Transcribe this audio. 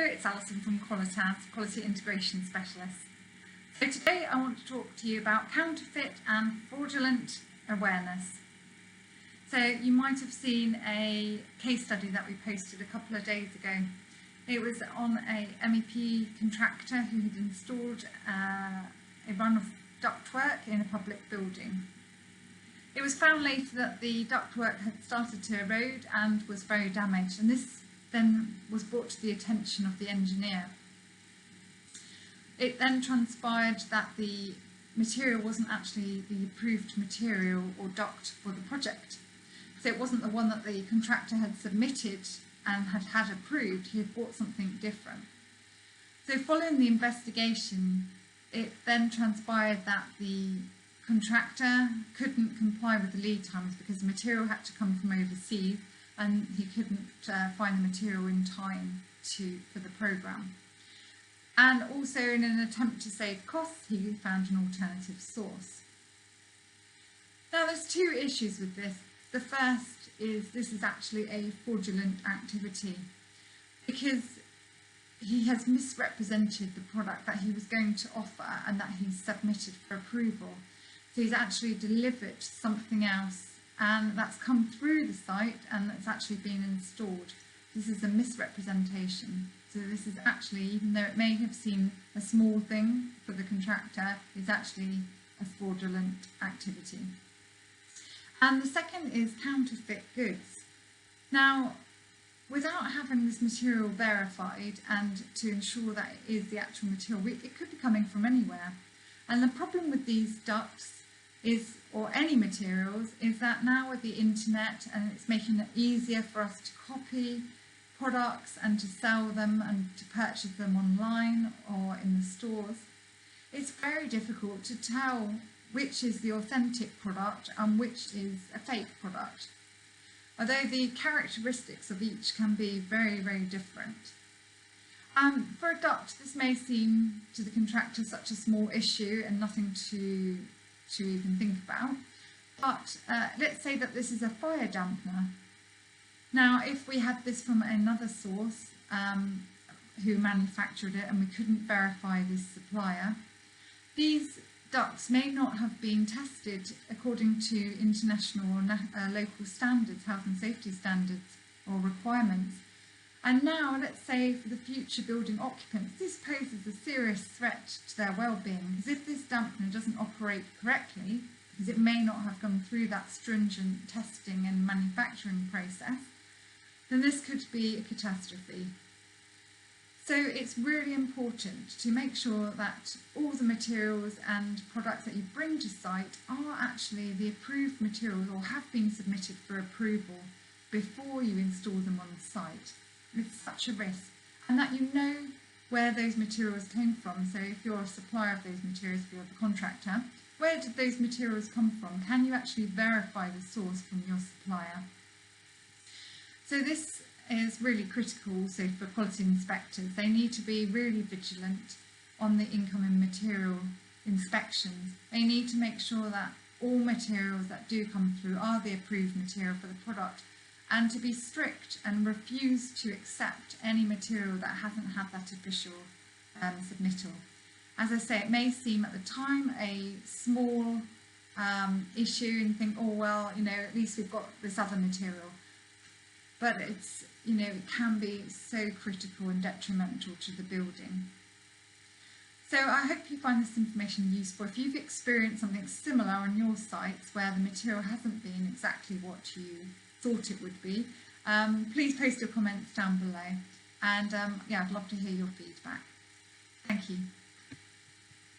Hello, it's Alison from Quality Integration Specialist. So today I want to talk to you about counterfeit and fraudulent awareness. So you might have seen a case study that we posted a couple of days ago. It was on a MEP contractor who had installed a run of ductwork in a public building. It was found later that the ductwork had started to erode and was very damaged, and this then was brought to the attention of the engineer. It then transpired that the material wasn't actually the approved material or duct for the project. So it wasn't the one that the contractor had submitted and had approved. He had bought something different. So following the investigation, it then transpired that the contractor couldn't comply with the lead times because the material had to come from overseas and he couldn't find the material in time for the programme. And also, in an attempt to save costs, he found an alternative source. Now there's two issues with this. The first is this is actually a fraudulent activity because he has misrepresented the product that he was going to offer and that he submitted for approval. So he's actually delivered something else, and that's come through the site and it's actually been installed. This is a misrepresentation. So this is actually, even though it may have seemed a small thing for the contractor, it's actually a fraudulent activity. And the second is counterfeit goods. Now, without having this material verified and to ensure that it is the actual material, it could be coming from anywhere. And the problem with these ducts is, or any materials, is that now with the internet, and it's making it easier for us to copy products and to sell them and to purchase them online or in the stores, it's very difficult to tell which is the authentic product and which is a fake product, although the characteristics of each can be very, very different. For a duct, this may seem to the contractor such a small issue and nothing to even think about, but let's say that this is a fire dampener. Now, if we had this from another source who manufactured it and we couldn't verify this supplier, these ducts may not have been tested according to international or local standards, health and safety standards or requirements. And now, let's say for the future building occupants, this poses a serious threat to their well-being, because if this dampener doesn't operate correctly, because it may not have gone through that stringent testing and manufacturing process, then this could be a catastrophe. So it's really important to make sure that all the materials and products that you bring to site are actually the approved materials or have been submitted for approval before you install them on the site. It's such a risk, and that you know where those materials came from. So if you're a supplier of those materials, if you're the contractor, where did those materials come from? Can you actually verify the source from your supplier? So this is really critical also for quality inspectors. They need to be really vigilant on the incoming material inspections. They need to make sure that all materials that do come through are the approved material for the product, and to be strict and refuse to accept any material that hasn't had that official submittal. As I say, it may seem at the time a small issue and think, oh well, at least we've got this other material. But it's, it can be so critical and detrimental to the building. So I hope you find this information useful. If you've experienced something similar on your sites where the material hasn't been exactly what you thought it would be, please post your comments down below, and yeah, I'd love to hear your feedback. Thank you.